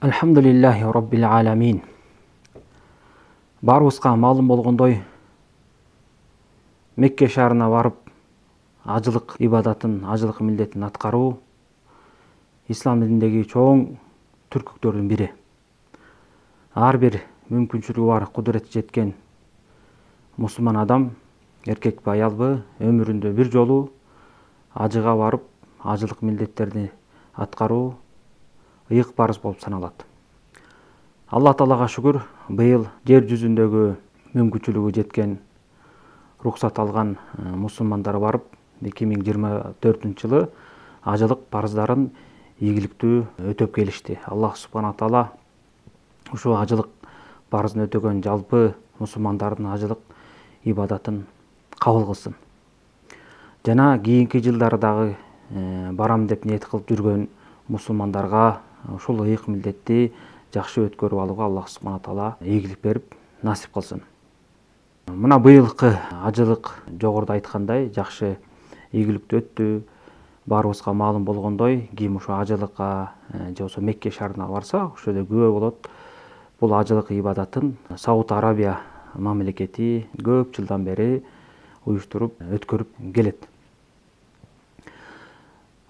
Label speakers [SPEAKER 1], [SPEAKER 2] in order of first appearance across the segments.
[SPEAKER 1] Alhamdulillahi Rabbil alamin. Барыбызга маалым болгондой, Мекке шаарына барып, ажылык ибадатын, ажылык милдетин аткаруу ислам дининдеги чоң түркүктөрдүн бири. Ар бир мүмкүнчүлүгү бар, кудурети жеткен мусулман адам, эркекпи, аялбы, өмүрүндө бир жолу ажыга барып, ажылык милдеттерди аткаруу ыйык парыз болуп саналат. Алла Таалага шүгүр, быйыл жер жүзүндөгү мүмкүнчүлүгү жеткен, рухсат алган мусулмандар барып, 2024-жылы ажылык парыздарын ийгиликтүү өтөп келишти. Аллах субхана таала ушу ажылык парызын өтөгөн жалпы мусулмандардын ажылык ибадатын кабыл кылсын. Жана кийинки жылдары дагы барам деп ниет кылып жүргөн мусулмандарга ушул ыйык милдетти жакшы өткөрүп алууга Аллах субхана таала ийгилик берип насип кылсын. Мына быйылкы ажылык жогоруда айткандай жакшы ийгиликтүү өттү. Баарыбызга маалым болгондой, ким ушу ажылыкка же болбосо Мекке шаарына барса, ошол жерде күбө болот. Бул ажылык ибадатын Сауд Арабия мамлекети көп жылдан бери уюштуруп, өткөрүп келет.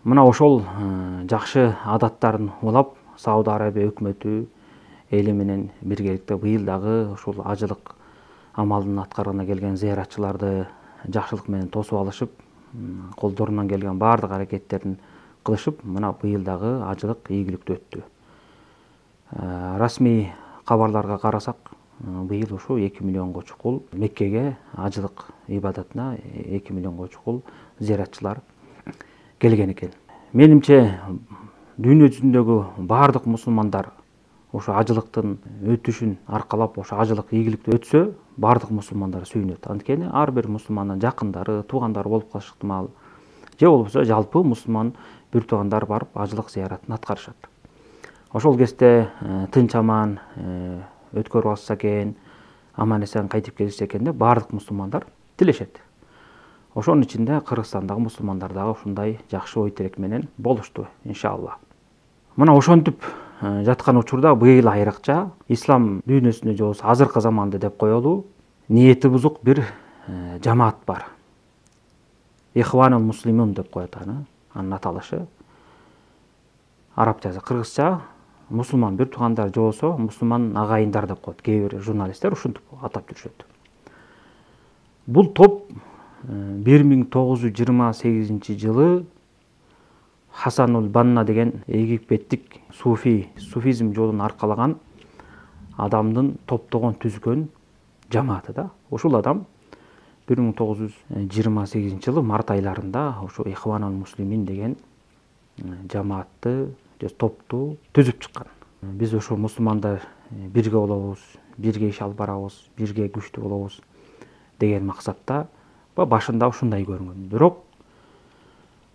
[SPEAKER 1] Мына ошол жакшы адаттарын улап, Сауд Арабия өкмөтү эли менен биргеликте быйыл дагы ушул ажылык амалын аткарганы келген зыяратчыларды жакшылык менен тосуп алышып, колдорунан келген баардык аракеттерин кылышып, мына быйыл дагы ажылык ийгиликтүү өттү. Расмий кабарларга карасак, быйыл ушу 2 миллионго чукул Меккеге ажылык ибадатына 2 миллионго чукул зыяратчылар келген экен. Менимче дүйнө жүзүндөгү баардык мусулмандар ошо ажылыктын өтүшүн аркалап, ошо ажылык ийгиликтүү өтсө, баардык мусулмандар сүйүнөт. Анткени ар бир мусулмандын жакындары, туугандары болуп калышы ыктымал. Же болбосо жалпы мусулман бир туугандар барып ажылык зыяратын аткарышат. Ошол кезде тынч аман өткөрүп алышса экен, аман эсен кайтып келишсе экен деп баардык мусулмандар тилешет. Ошонун ичинде Кыргызстандагы мусулмандар дагы ушундай жакшы ой тилек менен болушту, иншалла. Мына ошентип жаткан учурда быйыл айрыкча ислам дүйнөсүндө же болбосо азыркы заманда деп коелу, ниети бузук бир жамаат бар. Ихванул муслимун деп коет аны, анын аталышы. Арабчасы, кыргызча мусулман бир туугандар же болбосо мусулман агайындар деп коет. Кээ бир журналисттер ушинтип атап жүрүшөт. Бул топ 1928-жылы Хасанул Банна деген египеттик суфизм жолун аркалаган адамдын топтогон түзгөн жамааты да. Ушул адам 1928-жылы март айларында ошо Ихванул муслимин деген жамаатты же топту түзүп чыккан. Биз ошо мусулмандар бирге болобуз, бирге иш алып барабыз, бирге күчтүү болобуз деген максатта башында ушундай көрүнгөн. Бирок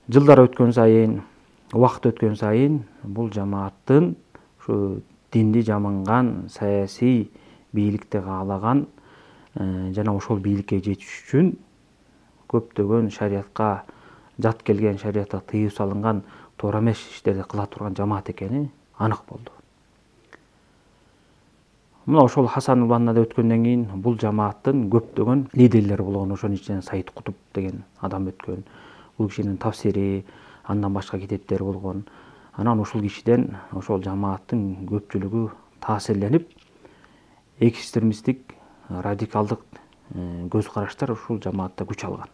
[SPEAKER 1] жылдар өткөн сайын, убакыт өткөн сайын бул жамааттын ушу динди жамынган, саясий бийликти каалаган жана ошол бийликке жетиш үчүн көптөгөн шариятка жат келген, шариятка тыюу салынган туура эмес иштерди кыла турган жамаат экени анык болду. Мына ошол Хасанул Баннада өткөндөн кийин бул жамааттын көптөгөн лидерлери болгон. Ошонун ичинен Саид Кутуп деген адам өткөн. Бул кишинин тафсири, андан башка китептери болгон. Анан ушул кишиден ошол жамааттын көпчүлүгү таасирленип, экстремисттик, радикалдык көз караштар ушул жамаатта күч алган.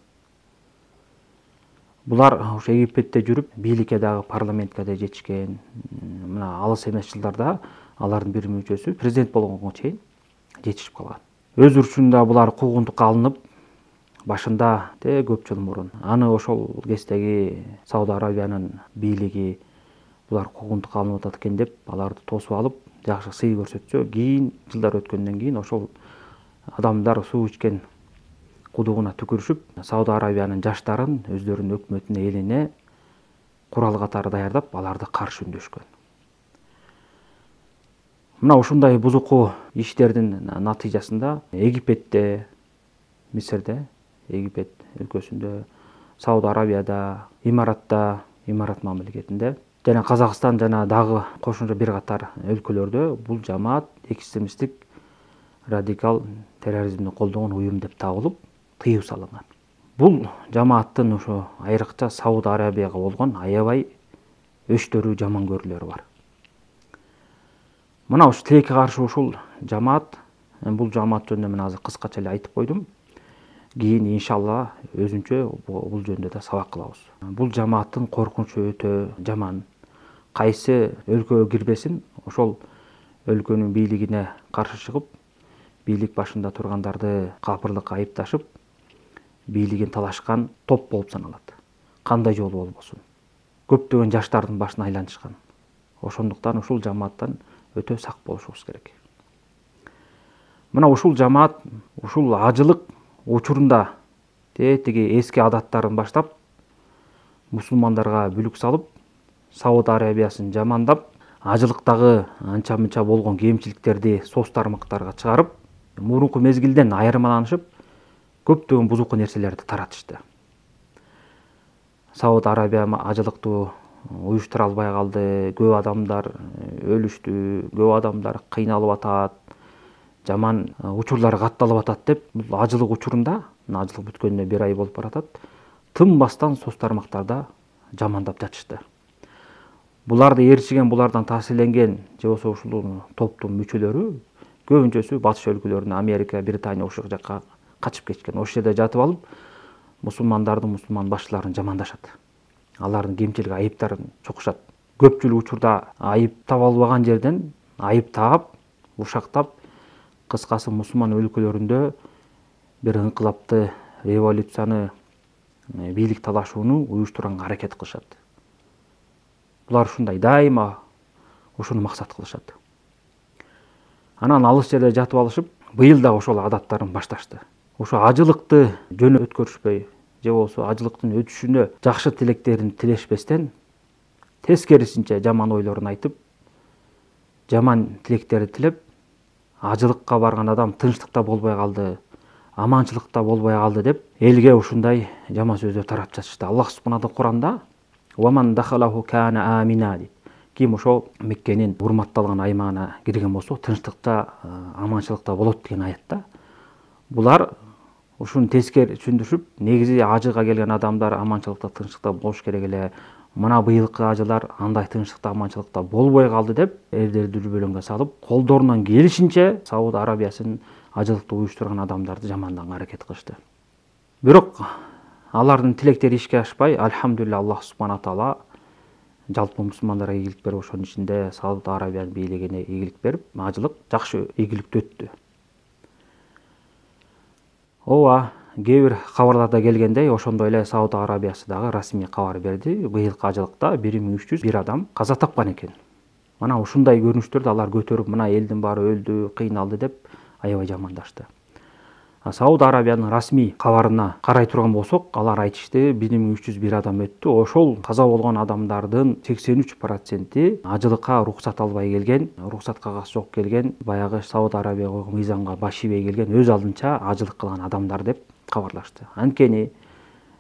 [SPEAKER 1] Булар ошо Египетте жүрүп, бийликке дагы, парламентке да жетишкен. Мына алыс эмес жылдарда алардын бир мүчөсү президент болгонго чейин жетишип калган. Өз урчунда булар куугунтукка алынып, башында көп жыл мурун аны ошол кездеги Сауд Арабиянын бийлиги булар куугунтукка алынып атат экен деп аларды тосуп алып, жакшы сый көрсөтсө, кийин жылдар өткөндөн кийин ошол адамдар суу ичкен кудугуна түкүрүшүп, Сауд Арабиянын жаштарын өздөрүнүн өкмөтүнө, элине курал катары даярдап, аларды каршы үндөшкөн. Мына ушундай бузуку иштердин натыйжасында Египетте, Мисирде, Египет өлкөсүндө, Сауд Арабияда, Имаратта, Имарат мамлекетинде жана Казакстан жана дагы кошумча бир катар өлкөлөрдө бул жамаат экстремисттик радикал терроризмди колдогон уюм деп табылып тыюу салынган. Бул жамааттын ошо айрыкча Сауд Арабияга болгон аябай өчтөрүү жаман көрүүлөрү бар. Мына ушу тилекке каршы ушул жамаат, бул жамаат жөнүндө мен азыр кыскача эле айтып койдум. Кийин иншалла өзүнчө бул жөнүндө да сабак кылабыз. Бул жамааттын коркунучу өтө жаман. Кайсы өлкөгө кирбесин, ошол өлкөнүн бийлигине каршы чыгып, бийлик башында тургандарды капырлыкка айыпташып, бийлигин талашкан топ болуп саналат. Кандай жолу болбосун. Көптөгөн жаштардын башына айланышкан. Ошондуктан ушул жамааттан өтө сак болушубуз керек. Мына ушул жамаат ушул ажылык учурунда тиги эски адаттарын баштап, мусулмандарга бүлүк салып, Сауд Арабиясын жамандап, ажылыктагы анча-мынча болгон кемчиликтерди соц тармактарга чыгарып, мурунку мезгилден айырмаланышып, көптөгөн бузуку нерселерди таратышты. Сауд Арабия ажылыкты уюштура албай калды, көп адамдар өлүштү, көп адамдар кыйналып атат, жаман учурлар катталып атат деп, бул ажылык учурунда, ажылык бүткөнүнө 1 ай болуп баратат, тынбастан соц тармактарда жамандап жатышты. Буларды ээрчиген, булардан таасирленген, же болбосо ушул топтун мүчөлөрү көбүнчөсү батыш өлкөлөрүнө, Америка, Британия ошол жакка качып кеткен. Ошол жерде жатып алып, мусулман башчыларын жамандашат. Алардын кемчилик айыптарын чокушат. Көпчүлүк учурда айып таба албаган жерден айып таап, ушактап, кыскасы мусулман өлкөлөрүндө бир ыңкылапты, революцияны, бийлик талашууну уюштурганга аракет кылышат. Булар ушундай дайыма ошону максат кылышат. Анан алыс жерде жатып алышып, быйыл да ошол адаттарын башташты. Ошо ажылыкты жөн өткөрүшпөй, же болбосо ажылыктын өтүшүнө жакшы тилектерин тилешпестен, тескерисинче жаман ойлорун айтып, жаман тилектерди тилеп, ажылыкка барган адам тынчтыкта болбой калды, аманчылыкта болбой калды деп, элге ушундай жаман сөздөр таратып жатышты. Аллах субханаху Куранда "Ваман дахалаху кана амина" дейт. Ким ошол Меккенин урматталган аймагына кирген болсо, тынчтыкта, аманчылыкта болот деген аятта. Булар ушуну тескери түшүндүрүп, негизи ажыга келген адамдар аманчылыкта, тынчтыкта болуш керек эле. Мына быйылкы ажылар андай тынчтыкта, аманчылыкта болбой калды деп, элдерди дүрбөлөңгө салып, колдорунан келишинче Сауд Арабиясын ажылыкты уюштурган адамдарды жаманданга аракет кылышты. Бирок алардын тилектери ишке ашпай, альхамдулилля, Аллах субхана таала жалпы мусулмандарга ийгилик берип, ошонун ичинде Сауд Арабиянын бийлигине ийгилик берип, ажылык жакшы ийгиликтүү өттү. Ооба, кээ бир кабарларда келгендей, ошондой эле Сауд Арабиясы дагы расмий кабар берди. Быйылкы ажылыкта 1301 адам каза тапкан экен. Мына ушундай көрүнүштөрдү алар көтөрүп, мына элдин баары өлдү, кыйналды деп аябай жамандашты. Сауд Арабиянын расмий кабарына карай турган болсок, алар айтышты 1301 адам өттү. Ошол каза болгон адамдардын 83% ажылыкка уруксат албай келген, уруксат кагазы жок келген, баягы Сауд Арабия койгон мыйзамга баш ийбей келген, өз алдынча ажылык кылган адамдар деп кабарлашты. Анткени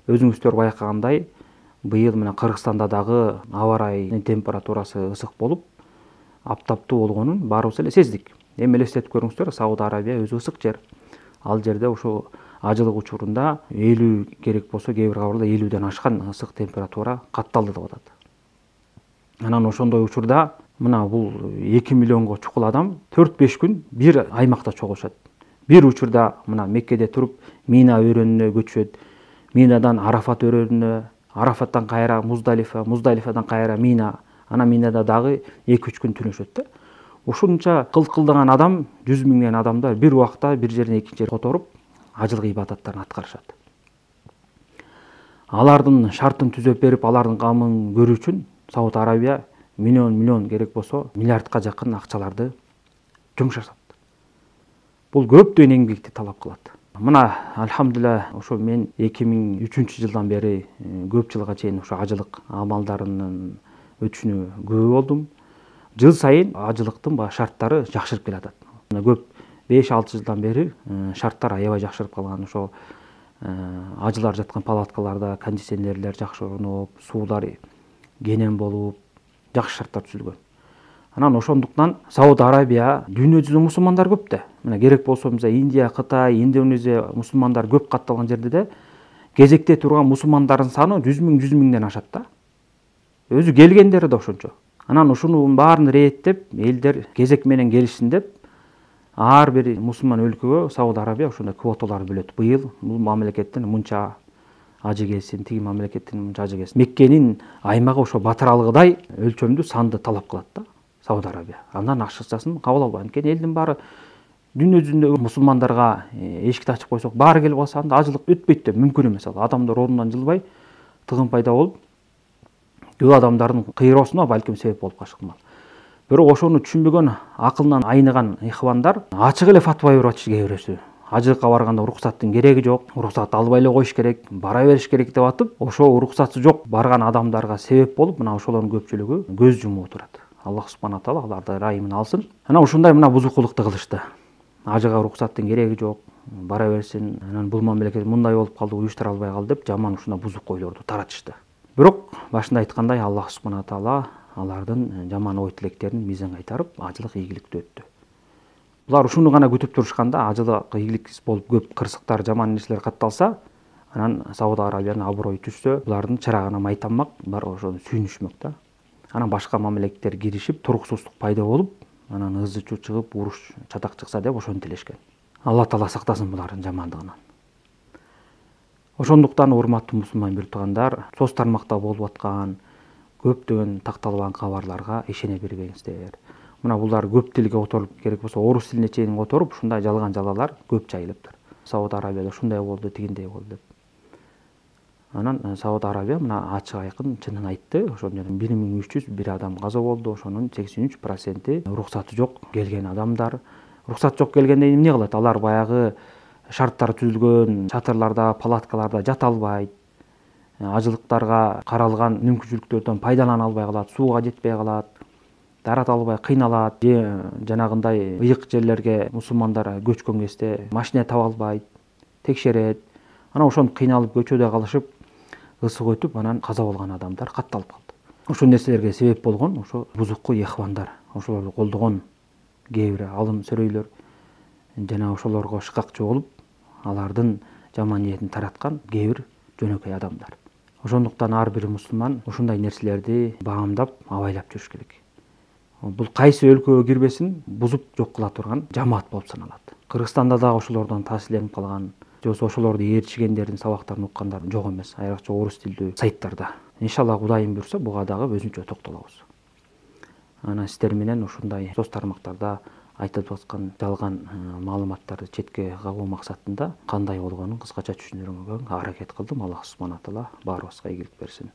[SPEAKER 1] өзүңүздөр байкагандай, быйыл мына Кыргызстанда дагы аба ырайынын температурасы ысык болуп, аптаптуу болгонун баарыбыз эле сездик. Эми элестетип көрүңүздөр, Сауд Арабия өзү ысык жер. Ал жерде ошо ажылык учурунда 50 керек болсо, кээ бир кабарда 50ден ашкан ысык температура катталды деп атат. Анан ошондой учурда мына бул 2 миллионго чукул адам 4-5 күн бир аймакта чогулушат. Бир учурда мына Меккеде туруп Мина өрөөнүнө көчөт, Минадан Арафат өрөөнүнө, Арафаттан кайра Муздалифа, Муздалифадан кайра Мина, анан Минада дагы 2-3 күн түнөшөт да. Ушунча кылкылдаган адам, 100 миңдеген адамдар бир убакта бир жерден экинчи жерге которуп, ажылык ибадаттарын аткарышат. Алардын шартын түзөп берип, алардын камын көрүү үчүн Сауд Арабия миллион керек болсо, миллиардка жакын акчаларды жумшашат. Бул көптөгөн эмгекти талап кылат. Мына альхамдулилля, ошо мен 2003-жылдан бери көп жылга чейин ошо ажылык амалдарынын өтүшүнө күбө болдум. Жыл сайын ажылыктын шарттары жакшырып келатат. Көп 5-6 жылдан бери шарттар аябай жакшырып калган. Ошо ажылар жаткан палаткаларда кондиционерлер жакшы орноп, суулар кенен болуп, жакшы шарттар түзүлгөн. Анан ошондуктан Сауд Арабия дүйнө жүзүндө мусулмандар көп да. Мына керек болсо Индия, Кытай, Индонезия мусулмандар көп катталган жерде де кезекте турган мусулмандардын саны 100 миңден ашат да. Өзү келгендери да ошончо. Анан ушунун баарын реттеп, элдер кезек менен келишсин деп, ар бир мусулман өлкөгө Сауд Арабия ошондой квоталар бөлөт. Быйыл бул мамлекеттен мынча ажы келсин, тиги мамлекеттен мынча ажы келсин. Меккенин аймагы ошо батыралгыдай өлчөмдүү санды талап кылат да Сауд Арабия. Андан ашыкчасын кабыл албайт. Анткени элдин баары дүйнө жүзүндөгү мусулмандарга эшикти ачып койсок, баары келип калса анда ажылык өтпөйт деп мүмкүн эмес. Адамдар ордунан жылбай, тыгын пайда болуп, көп адамдардын кыйроосуна балким себеп болуп калышы ыктымал. Бирок ошону түшүнбөгөн, акылынан айныган ихвандар ачык эле фатва берип атышты кээ бирөөсү. Ажылыкка барганда уруксаттын кереги жок, уруксат албай эле коюш керек, бара бериш керек деп атып, ошо уруксаты жок барган адамдарга себеп болуп, мына ошолордун көпчүлүгү көз жумуп отурат. Аллах субхана таала аларды ырайымын алсын. Анан ушундай мына бузукулукту кылышты. Ажыга уруксаттын кереги жок, бара берсин, анан бул мамлекет мындай болуп калды, уюштура албай калды деп жаман ушундай бузук ойлорду таратышты. Бирок башында айткандай Аллах субхана таала алардын жаман ой тилектерин мизен кайтарып, ажылык ийгиликтүү өттү. Булар ушуну гана күтүп турушканда, ажылык ийгиликсиз болуп көп кырсыктар, жаман нерселер катталса, анан Сауд Арабиянын аброю түшсө, булардын чырагына май таммак, бар ошону сүйүнүшмөк да. Анан башка мамлекеттер киришип, туруксуздук пайда болуп, анан ызы-чуу чыгып, уруш, чатак чыкса деп ошону тилешкен. Алла таала сактасын булардын жамандыгынан. Ошондуктан урматтуу мусулман бир туугандар, соц тармакта болуп аткан көптөгөн такталбаган кабарларга ишене бербеңиздер. Мына булар көп тилге которуп, керек болсо орус тилине чейин которуп, ушундай жалган жалалар көп жайылыптыр. Сауд Арабияда ушундай болду, тигиндей болду деп. Анан Сауд Арабия мына ачык айкын чынын айтты. Ошондон 1301 адам каза болду. Ошонун 83% уруксаты жок келген адамдар. Уруксат жок келгенде эмне кылат? Алар баягы шарттар түзүлгөн чатырларда, палаткаларда жата албайт. Ажылыктарга каралган мүмкүнчүлүктөрдөн пайдалана албай калат, сууга жетпей калат, тарата албай кыйналат. Жанагындай ыйык жерлерге мусулмандар көчкөн кезде машина таба албайт, текшерет. Анан ошону кыйналып көчөдө калышып, ысык өтүп, анан каза болгон адамдар катталып калды. Ошол нерселерге себеп болгон ошо бузукку ихвандар, ошолорду колдогон кээ бир алым сөрөйлөр жана ошолорго шыкакчы болуп, алардын жаман ниетин тараткан кээ бир жөнөкөй адамдар. Ошондуктан ар бир мусулман ушундай нерселерди баамдап, абайлап жүрүш керек. Бул кайсы өлкөгө кирбесин бузуп жок кыла турган жамаат болуп саналат. Кыргызстанда дагы ошолордон таасирленип калган, же болбосо ошолорду ээрчигендердин сабактарын уккандар жок эмес, айрыкча орус тилдүү сайттарда. Иншалла Кудайым буйрса, буга дагы өзүнчө токтолобуз. Анан сиздер менен ушундай соц тармактарда айтылып аткан жалган маалыматтарды четке кагуу максатында кандай болгонун кыскача түшүндүрүүгө аракет кылдым. Аллах субхана таала баарыбызга ийгилик берсин.